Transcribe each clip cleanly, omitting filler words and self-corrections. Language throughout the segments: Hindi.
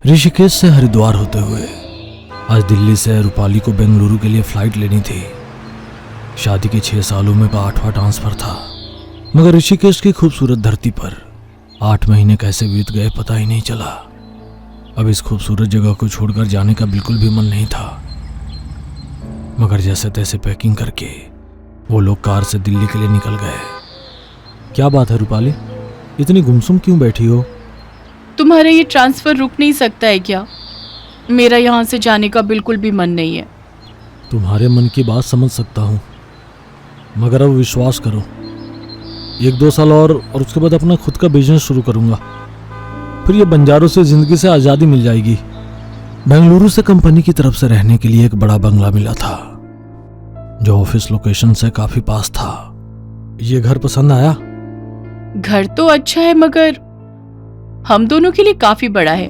ऋषिकेश से हरिद्वार होते हुए आज दिल्ली से रूपाली को बेंगलुरु के लिए फ्लाइट लेनी थी। शादी के 6 सालों में का 8वां ट्रांसफर था, मगर ऋषिकेश की खूबसूरत धरती पर 8 महीने कैसे बीत गए पता ही नहीं चला। अब इस खूबसूरत जगह को छोड़कर जाने का बिल्कुल भी मन नहीं था, मगर जैसे तैसे पैकिंग करके वो लोग कार से दिल्ली के लिए निकल गए। क्या बात है रूपाली, इतनी गुमसुम क्यों बैठी हो? तुम्हारा ये ट्रांसफर रुक नहीं सकता है क्या? मेरा यहाँ से जाने का बिल्कुल भी मन नहीं है। तुम्हारे मन की बात समझ सकता हूँ, मगर अब विश्वास करो, 1-2 साल और उसके बाद अपना खुद का बिजनेस शुरू करूँगा। फिर ये बंजारों से ज़िंदगी से आज़ादी मिल जाएगी। बेंगलुरु से कंपनी की तरफ से रहने के लिए एक बड़ा बंगला मिला था, जो ऑफिस लोकेशन से काफ़ी पास था। ये घर पसंद आया? घर तो अच्छा है, मगर हम दोनों के लिए काफी बड़ा है।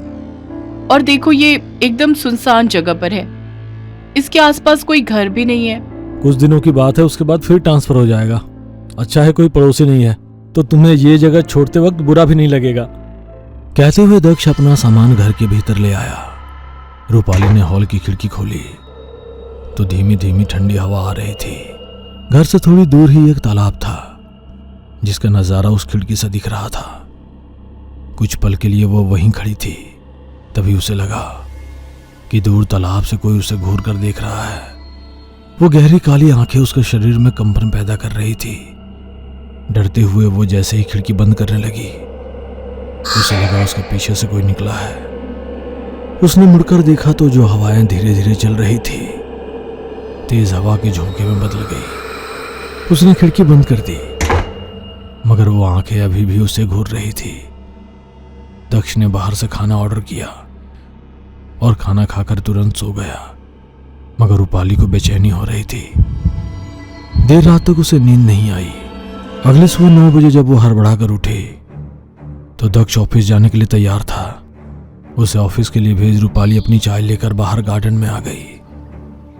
और देखो, ये एकदम सुनसान जगह पर है, इसके आसपास कोई घर भी नहीं है। कुछ दिनों की बात है, उसके बाद फिर ट्रांसफर हो जाएगा। अच्छा है कोई पड़ोसी नहीं है, तो तुम्हें ये जगह छोड़ते वक्त बुरा भी नहीं लगेगा। कहते हुए दक्ष अपना सामान घर के भीतर ले आया। रूपाली ने हॉल की खिड़की खोली तो धीमी धीमी ठंडी हवा आ रही थी। घर से थोड़ी दूर ही एक तालाब था, जिसका नजारा उस खिड़की से दिख रहा था। कुछ पल के लिए वो वहीं खड़ी थी, तभी उसे लगा कि दूर तालाब से कोई उसे घूर कर देख रहा है। वो गहरी काली आंखें उसके शरीर में कंपन पैदा कर रही थी। डरते हुए वो जैसे ही खिड़की बंद करने लगी, उसे लगा उसके पीछे से कोई निकला है। उसने मुड़कर देखा तो जो हवाएं धीरे धीरे चल रही थी, तेज हवा के झोंके में बदल गई। उसने खिड़की बंद कर दी, मगर वो आंखें अभी भी उसे घूर रही थी। दक्ष ने बाहर से खाना ऑर्डर किया और खाना खाकर तुरंत सो गया, मगर रूपाली को बेचैनी हो रही थी। देर रात तक उसे नींद नहीं आई। अगले सुबह 9 बजे जब वो हड़बड़ाकर उठी तो दक्ष ऑफिस जाने के लिए तैयार था। उसे ऑफिस के लिए भेज रूपाली अपनी चाय लेकर बाहर गार्डन में आ गई।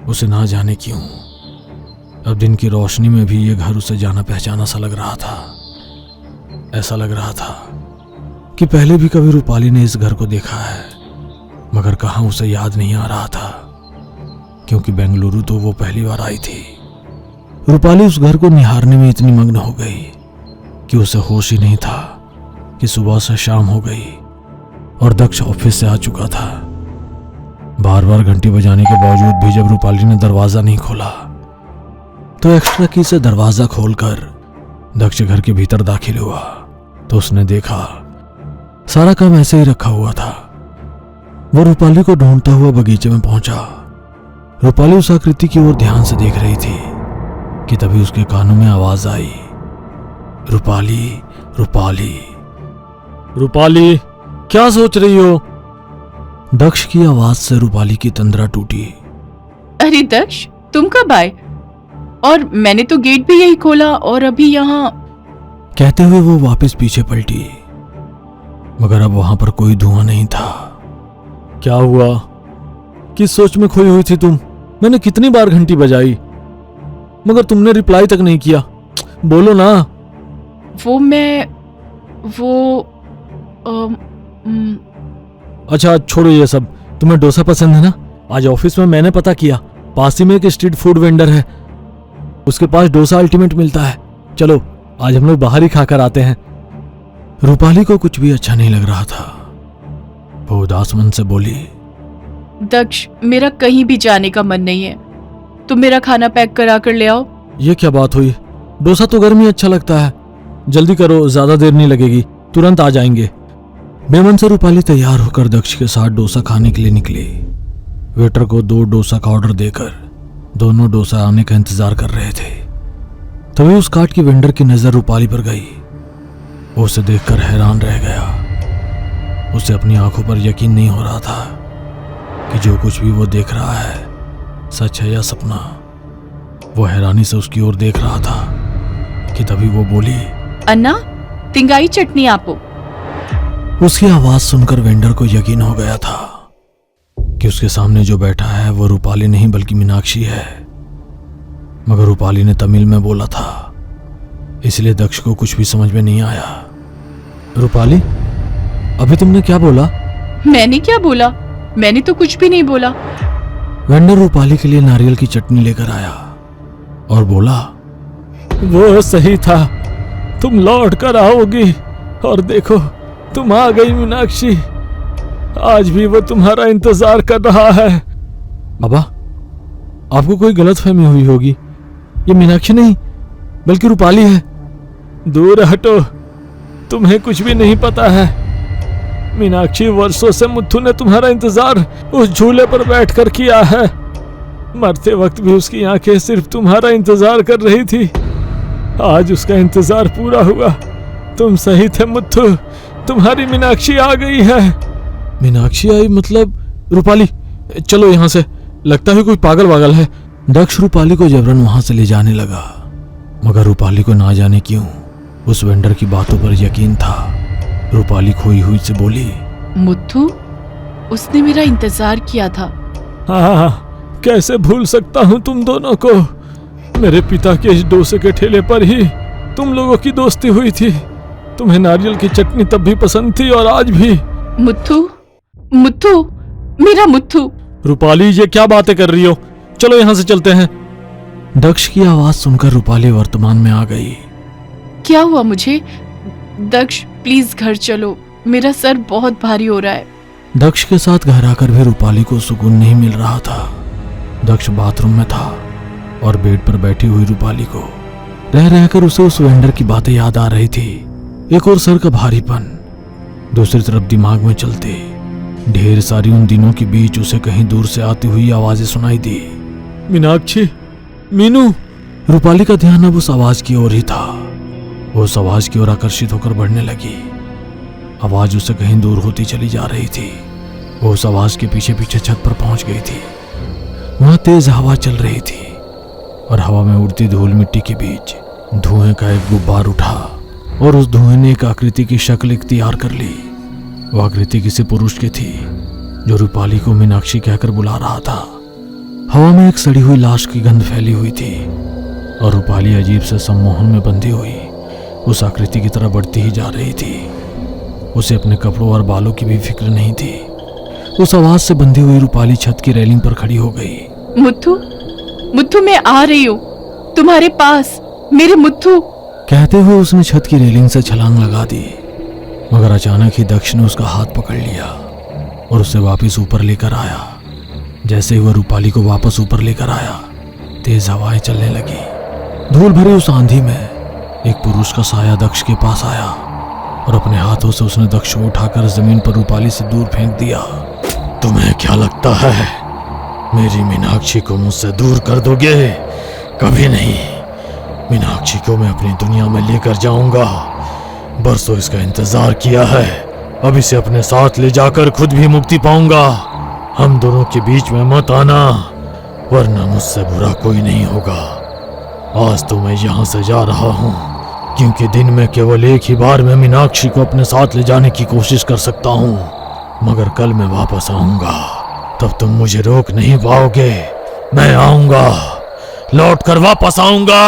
उसे ना जाने क्यों अब दिन की रोशनी में भी ये घर उसे जाना पहचाना सा लग रहा था। ऐसा लग रहा था कि पहले भी कभी रूपाली ने इस घर को देखा है, मगर कहाँ उसे याद नहीं आ रहा था, क्योंकि बेंगलुरु तो वो पहली बार आई थी। रूपाली उस घर को निहारने में इतनी मग्न हो गई कि उसे होश ही नहीं था कि सुबह से शाम हो गई और दक्ष ऑफिस से आ चुका था। बार बार घंटी बजाने के बावजूद भी जब रूपाली ने दरवाजा नहीं खोला तो एक्स्ट्रा की से दरवाजा खोलकर दक्ष घर के भीतर दाखिल हुआ तो उसने देखा सारा काम ऐसे ही रखा हुआ था। वो रूपाली को ढूंढता हुआ बगीचे में पहुंचा। रूपाली उस आकृति की ओर ध्यान से देख रही थी कि तभी उसके कानों में आवाज आई, रूपाली रूपाली रूपाली, क्या सोच रही हो? दक्ष की आवाज से रूपाली की तंद्रा टूटी। अरे दक्ष, तुम कब आए? और मैंने तो गेट भी यही खोला और अभी यहाँ। कहते हुए वो वापस पीछे पलटी, मगर अब वहां पर कोई धुआं नहीं था। क्या हुआ? किस सोच में खोई हुई थी तुम? मैंने कितनी बार घंटी बजाई, मगर तुमने रिप्लाई तक नहीं किया। बोलो ना। अच्छा छोड़ो ये सब। तुम्हें डोसा पसंद है ना? आज ऑफिस में मैंने पता किया, पास ही में एक स्ट्रीट फूड वेंडर है, उसके पास डोसा अल्टीमेट मिलता है। चलो आज हम लोग बाहर ही खाकर आते हैं। रूपाली को कुछ भी अच्छा नहीं लग रहा था। वो उदास मन से बोली, दक्ष, मेरा कहीं भी जाने का मन नहीं है, तुम मेरा खाना पैक करा कर ले आओ। ये क्या बात हुई? डोसा तो गर्मी अच्छा लगता है। जल्दी करो, ज्यादा देर नहीं लगेगी, तुरंत आ जाएंगे। बेमन से रूपाली तैयार होकर दक्ष के साथ डोसा खाने के लिए निकली। वेटर को 2 डोसा का ऑर्डर देकर दोनों डोसा आने का इंतजार कर रहे थे। तभी उस काट की वेंडर की नजर रूपाली पर गई। वो उसे देखकर हैरान रह गया। उसे अपनी आंखों पर यकीन नहीं हो रहा था कि जो कुछ भी वो देख रहा है सच है या सपना। वो हैरानी से उसकी ओर देख रहा था कि तभी वो बोली, अन्ना, तिंगाई चटनी आपो। उसकी आवाज सुनकर वेंडर को यकीन हो गया था कि उसके सामने जो बैठा है वो रूपाली नहीं बल्कि मीनाक्षी है। मगर रूपाली ने तमिल में बोला था, इसलिए दक्ष को कुछ भी समझ में नहीं आया। रूपाली, अभी तुमने क्या बोला? मैंने क्या बोला? मैंने तो कुछ भी नहीं बोला। वेंडर रूपाली के लिए नारियल की चटनी लेकर आया और बोला, वो सही था, तुम लौट कर आओगी और देखो तुम आ गई मीनाक्षी। आज भी वो तुम्हारा इंतजार कर रहा है। अबा, आपको कोई गलतफहमी हुई होगी, ये मीनाक्षी नहीं बल्कि रूपाली है। दूर हटो, तुम्हें कुछ भी नहीं पता है। मीनाक्षी, वर्षों से मुथु ने तुम्हारा इंतजार उस झूले पर बैठकर किया है। मरते वक्त भी उसकी आंखें सिर्फ तुम्हारा इंतजार कर रही थी। आज उसका इंतजार पूरा हुआ। तुम सही थे मुथु, तुम्हारी मीनाक्षी आ गई है। मीनाक्षी आई मतलब? रूपाली, चलो यहां से, लगता है कोई पागल वागल है। दक्ष रूपाली को जबरन वहां से ले जाने लगा, मगर रूपाली को ना जाने क्यों उस वेंडर की बातों पर यकीन था। रूपाली खोई हुई से बोली, मुथु, उसने मेरा इंतजार किया था। हाँ, कैसे भूल सकता हूँ तुम दोनों को। मेरे पिता के इस डोसे के ठेले पर ही तुम लोगों की दोस्ती हुई थी। तुम्हें नारियल की चटनी तब भी पसंद थी और आज भी। मुथु, मुथु, मेरा मुथु। रूपाली, ये क्या बातें कर रही हो? चलो यहां से चलते हैं। दक्ष की आवाज सुनकर रूपाली वर्तमान में आ गई। क्या हुआ मुझे? दक्ष, प्लीज घर चलो, मेरा सर बहुत भारी हो रहा है। दक्ष के साथ घर आकर भी रूपाली को सुकून नहीं मिल रहा था। दक्ष बाथरूम में था और बेड पर बैठी हुई रूपाली को रह रहकर उसे उस वेंडर की बातें याद आ रही थी। एक और सर का भारीपन, दूसरी तरफ दिमाग में चलते ढेर सारी उन दिनों के बीच उसे कहीं दूर से आती हुई आवाजें सुनाई दी। मीनाक्षी, मीनू। रूपाली का ध्यान अब उस आवाज की ओर ही था। वो उस आवाज की ओर आकर्षित होकर बढ़ने लगी। आवाज उसे कहीं दूर होती चली जा रही थी। वो उस आवाज के पीछे पीछे छत पर पहुंच गई थी। वहां तेज हवा चल रही थी और हवा में उड़ती धूल मिट्टी के बीच धुएं का एक गुब्बार उठा और उस धुएं ने एक आकृति की शक्ल इख्तियार कर ली। वो आकृति किसी पुरुष की थी जो रूपाली को मीनाक्षी कहकर बुला रहा था। हवा में एक सड़ी हुई लाश की गंध फैली हुई थी और रूपाली अजीब से सम्मोहन में बंधी हुई उस आकृति की तरफ बढ़ती ही जा रही थी। उसे अपने कपड़ों और बालों की भी फिक्र नहीं थी। उस आवाज से बंधी हुई रूपाली छत की रेलिंग पर खड़ी हो गई। मुथु, मुथु, मैं आ रही हूँ तुम्हारे पास, मेरे मुथु। कहते हुए उसने छत की रेलिंग से छलांग लगा दी, मगर अचानक ही दक्ष ने उसका हाथ पकड़ लिया और उसे वापस ऊपर लेकर आया। जैसे ही वह रूपाली को वापस ऊपर लेकर आया, तेज हवाएं चलने लगी। धूल भरी उस आंधी में एक पुरुष का साया दक्ष के पास आया और अपने हाथों से उसने दक्ष को उठाकर जमीन पर रूपाली से दूर फेंक दिया। तुम्हें क्या लगता है मेरी मीनाक्षी को मुझसे दूर कर दोगे? कभी नहीं। मीनाक्षी को मैं अपनी दुनिया में लेकर जाऊंगा। बरसों इसका इंतजार किया है, अब इसे अपने साथ ले जाकर खुद भी मुक्ति पाऊंगा। हम दोनों के बीच में मत आना, वरना मुझसे बुरा कोई नहीं होगा। आज तो मैं यहाँ से जा रहा हूँ, क्योंकि दिन में केवल एक ही बार मैं मीनाक्षी को अपने साथ ले जाने की कोशिश कर सकता हूँ, मगर कल मैं वापस आऊंगा। तब तुम मुझे रोक नहीं पाओगे। मैं आऊंगा, लौट कर वापस आऊंगा।